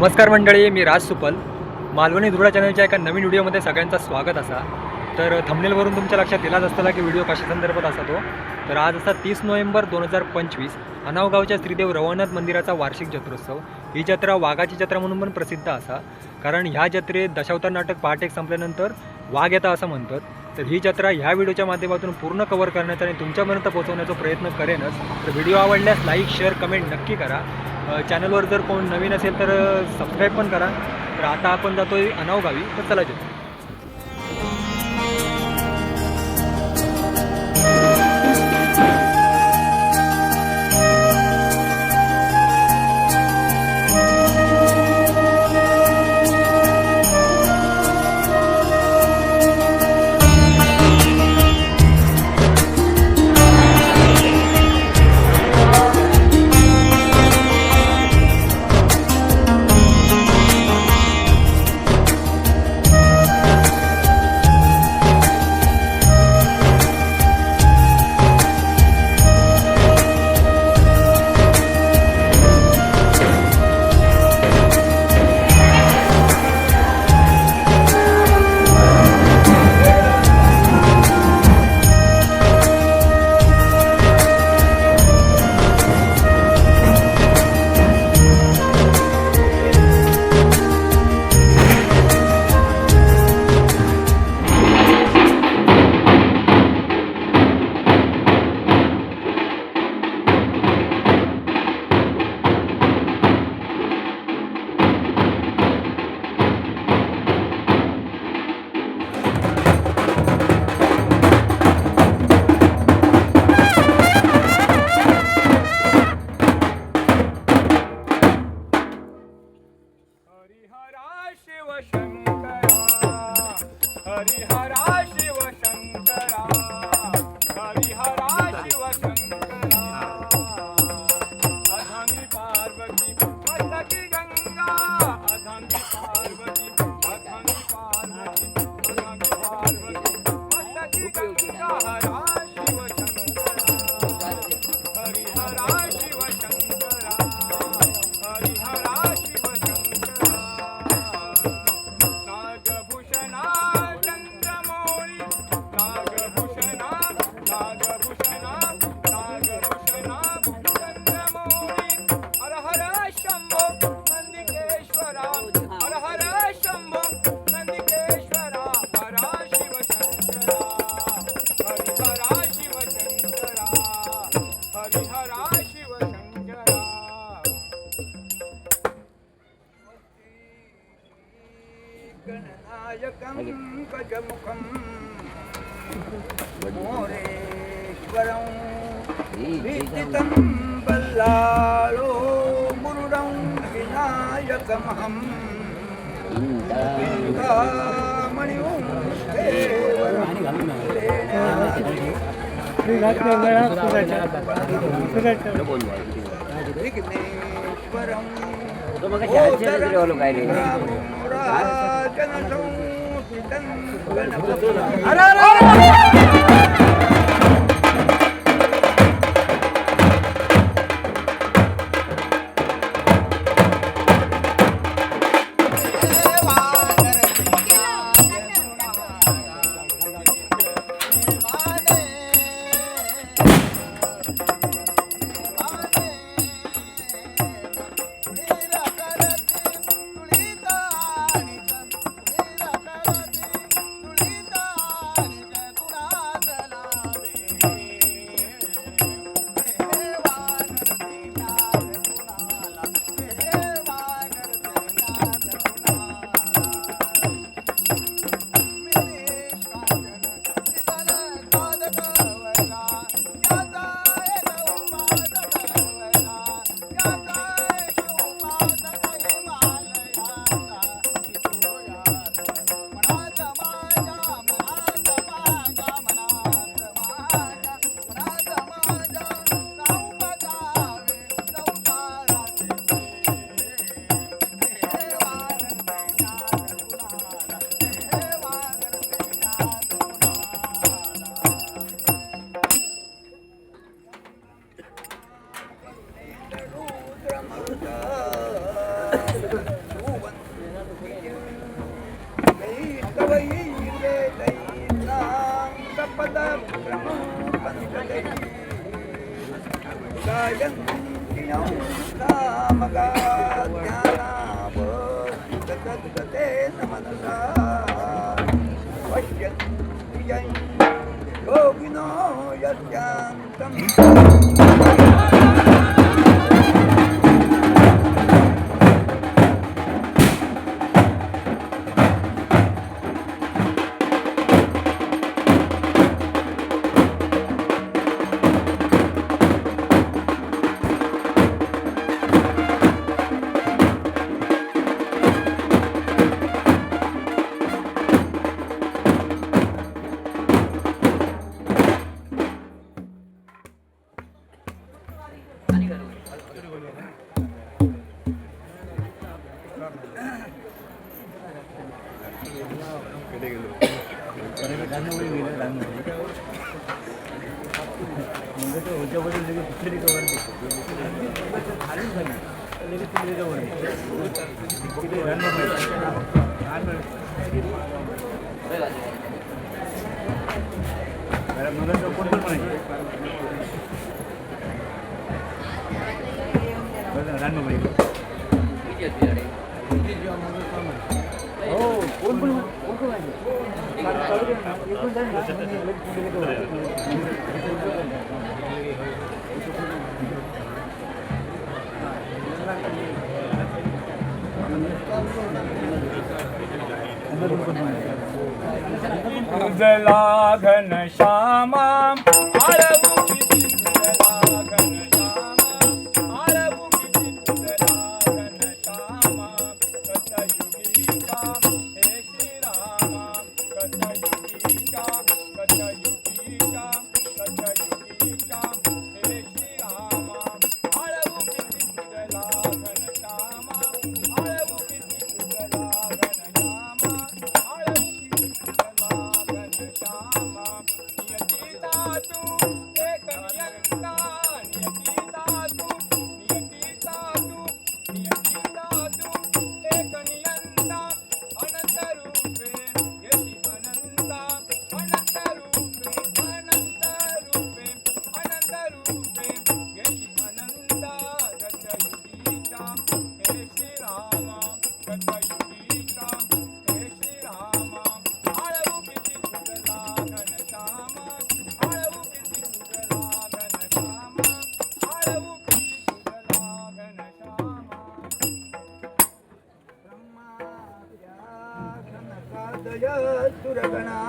नमस्कार मंडळी, मी राज सुपल. मालवणी धुळा चॅनलच्या एका नवीन व्हिडिओमध्ये सगळ्यांचं स्वागत असा. तर थंबनेलवरून तुमच्या लक्षात येलाच असताना की व्हिडिओ कशा संदर्भात असा तो. तर आज असा 30 नोव्हेंबर 2025 अनाव गावच्या श्रीदेव रवळनाथ मंदिराचा वार्षिक जत्रोत्सव. ही जत्रा वाघाची जत्रा म्हणून पण प्रसिद्ध असा, कारण ह्या जत्रेत दशावतार नाटक पहाटे संपल्यानंतर वाघ येता असं म्हणतात. तर ही जत्रा ह्या व्हिडिओच्या माध्यमातून पूर्ण कव्हर करण्याचा आणि तुमच्यापर्यंत पोहोचवण्याचा प्रयत्न करेनच. तर व्हिडिओ आवडल्यास लाईक शेअर कमेंट नक्की करा. चॅनलवर जर कोण नवीन असेल तर सबस्क्राईब पण करा. तर आता आपण जातोय अनाव गावी, तर चला जाऊ. गणनायकं गजमुखं मोरेश्वरं वीक्षितं बल्लाळो गुरुरं विनायकमहं चिन्तामणिं विघ्नेश्वरं पदक्रमोपनिषदे गायन्ति यं सामगाज्ञानावगतगतेन मनसा पश्यन्ति यं योगिनो यस्यान्तम् उजला घनश्यामा आळवू किती उजला घनश्यामा आळवू किती उजला घनश्यामा कथयुगीचा हे श्रीरामा कथयुगीचा कथयुगीचा कथयुगीचा हे श्रीरामा आळवू किती उजला घनश्यामा आळवू किती उजला घनश्यामा आळवू किती उजला घनश्यामा नियतीचा तू एक नियंता नियतीचा तू नियतीचा तू नियतीचा तू एक नियंता अनंत रूपे यशी अनंता अनंत रूपे अनंत रूपे अनंत रूपे यशी अनंता गतयुगीचा हे श्रीरामा गतयुगीचा हे श्रीरामा आळवू किती उजला घनश्यामा आळवू किती उजला घनश्यामा आळवू किती उजला घनश्यामा ब्रह्माद्यासनकादय सुरगणा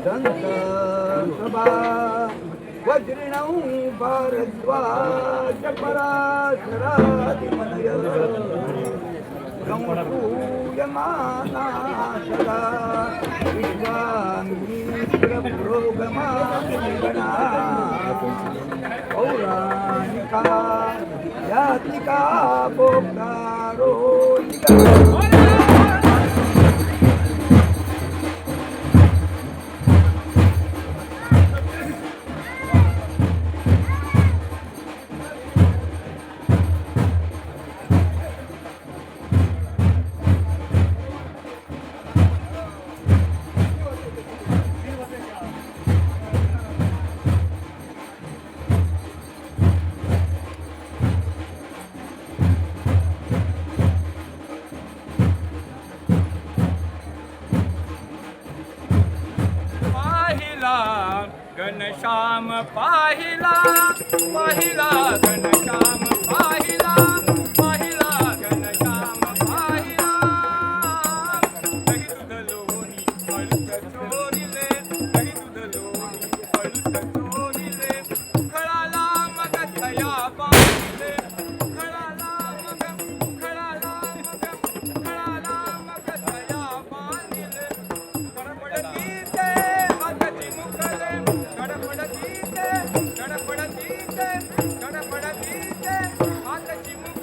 दंत सभा वज्रिणौ भारद्वाज पराशरादिमनय संपूयमाना सदा विश्वामीश्वरपुरोगमागणा पौराणिका यात्रिका भोक्तारो घनश्याम पाहिला पाहिला घनश्याम पाहिला पाहिला घनश्याम पाहिला दही दूध लोणी हळद चोरिले दही दूध लोणी हळद चोरिले खळाला मग थया बांधिले खळाला मग खळाला मग खळाला मग थया बांधिले गडबडतीते हातची मुखले गडबडतीते गडबडतीते गडबडतीते हातची मुख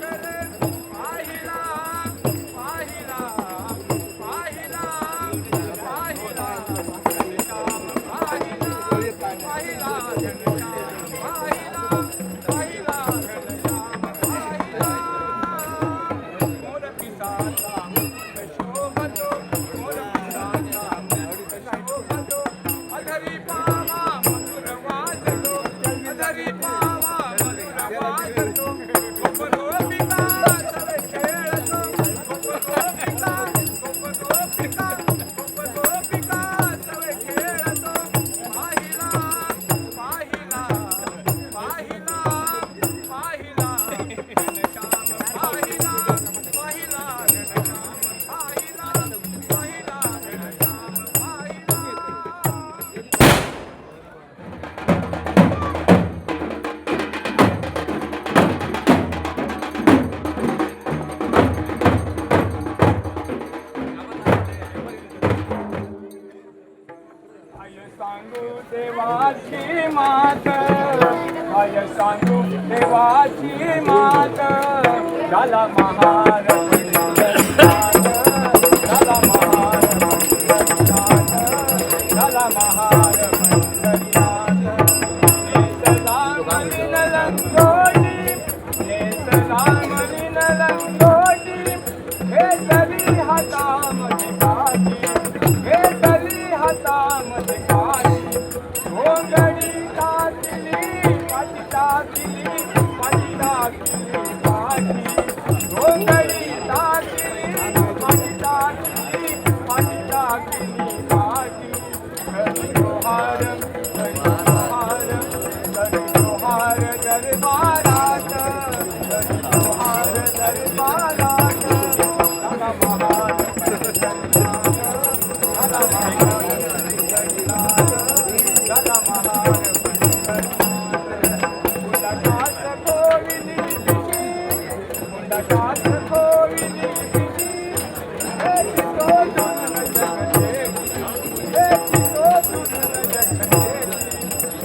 देवाची मात काय सांगू देवाची मात झाला महार झाला महार झाला महार हे तरी हातामध्ये काठी घोंगडी टाकली पाठी टाकली पाठी टाकली पाठी घोंगडी टाकली पाठी टाकली पाठी टाकली पाठी करी जोहार दरबारात करी जोहार दरबारात झाला महार झाला महार मुंडाकास कोविली मुंडाकास कोविली एक तो दुन जगते एक तो दुन जगते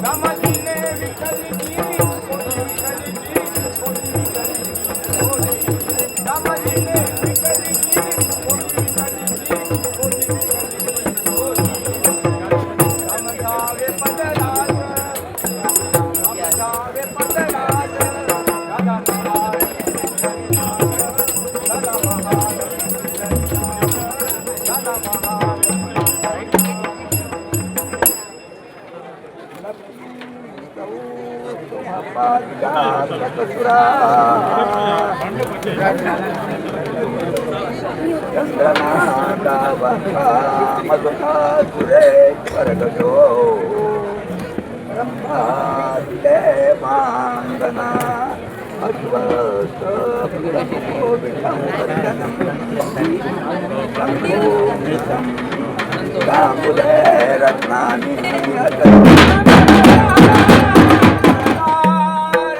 रमतीने विठ्ठलची कोणी विठ्ठलची कोणी विठ्ठलची रमतीने विठ्ठलची कोणी विठ्ठलची कोणी रमधावे पदराज रमधावे पदराज दादा महार दादा महार दादा महार मांगना अश्वस्त रत्नानी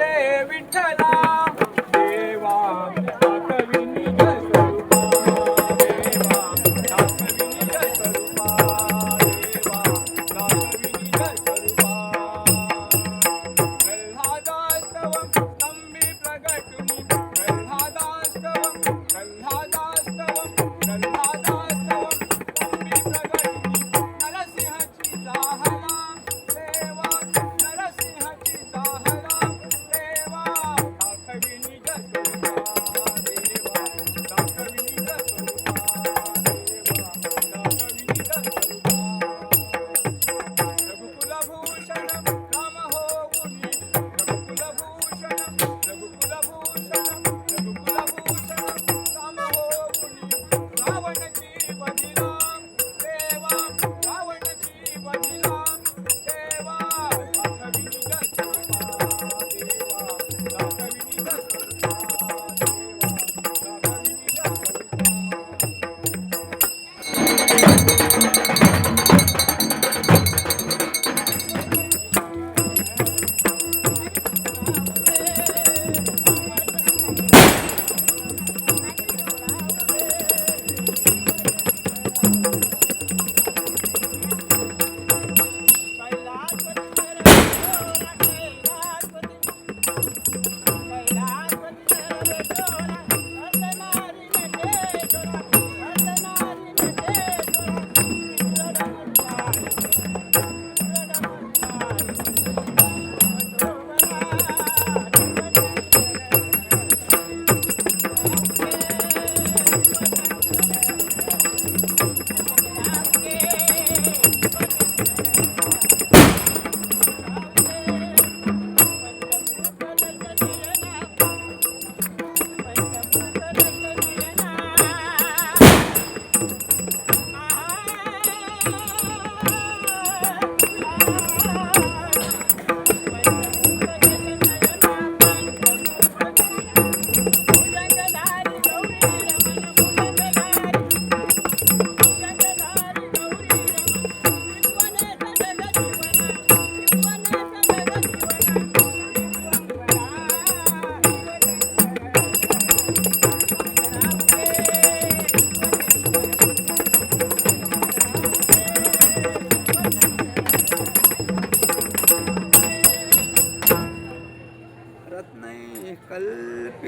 रे विठ्ठला देवा दाखवी निज स्वरूपा देवा दाखवी निज स्वरूपा प्रल्हादास्तवं तंबी प्रगटुनि प्रल्हादास्तवं तंबी प्रगटुनि नरसिंहाची जाहला देवा नरसिंहाची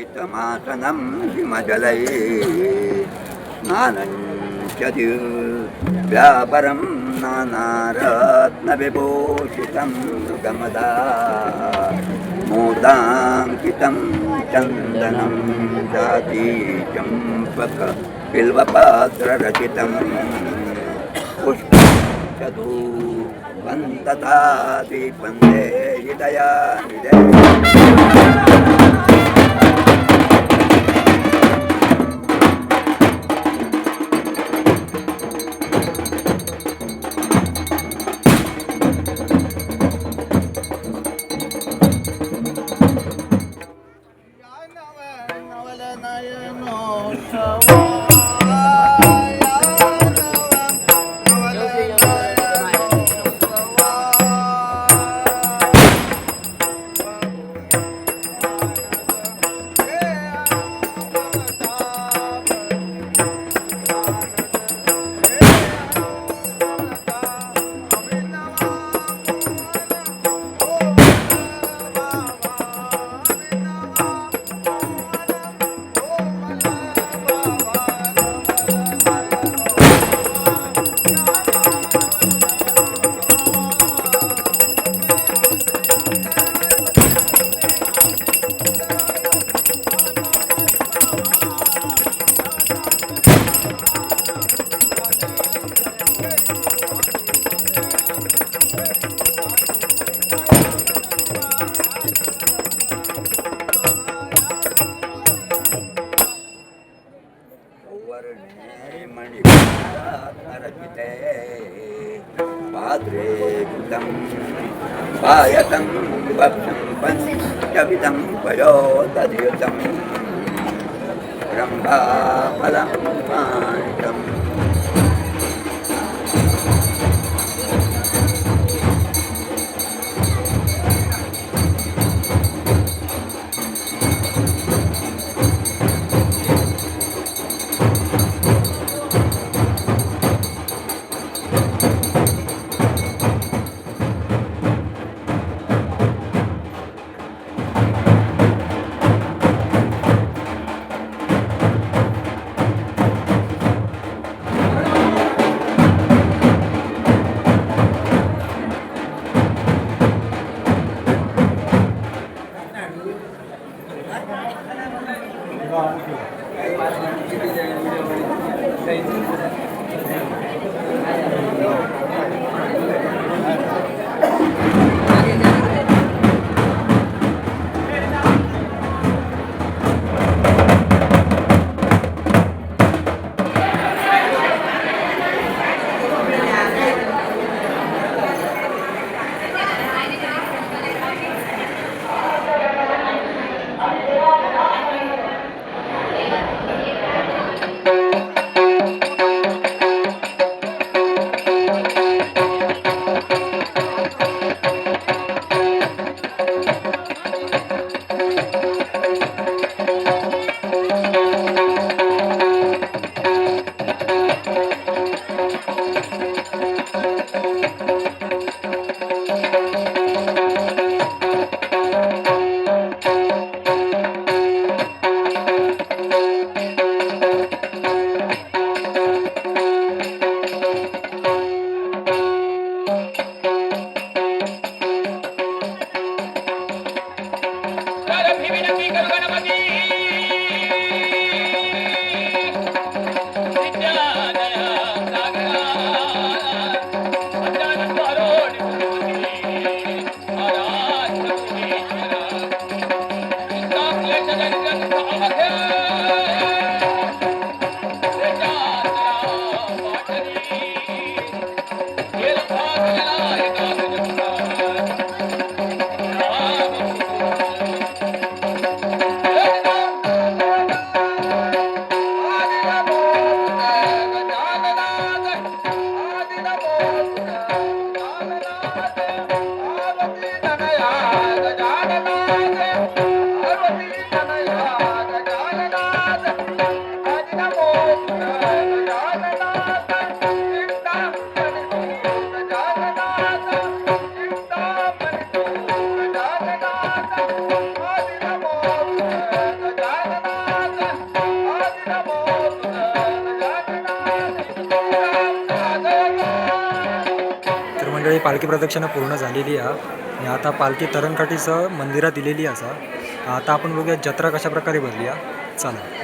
शीतमासनं हिमजलैः स्नानञ्च दिव्यापरं नानारत्नविभूषितं मृगमदा मोदाङ्कितं चन्दनं जातीचम्पक बिल्वपात्ररचितं पुष्पं वन्तता दीपन्ते हृदयानिदे मणिरचिते पात्रे कृतं पायसं भक्षं पञ्चविधं पयोदधियुतं ब्रह्माफलं मानिकम् पालखी प्रदक्षिणा पूर्ण झालेली आहे आणि आता पालखी तरणकाठीसह मंदिरात दिलेली असा. आता आपण बघूया जत्रा कशा प्रकारे भरली आहे. चला.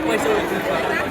पैसे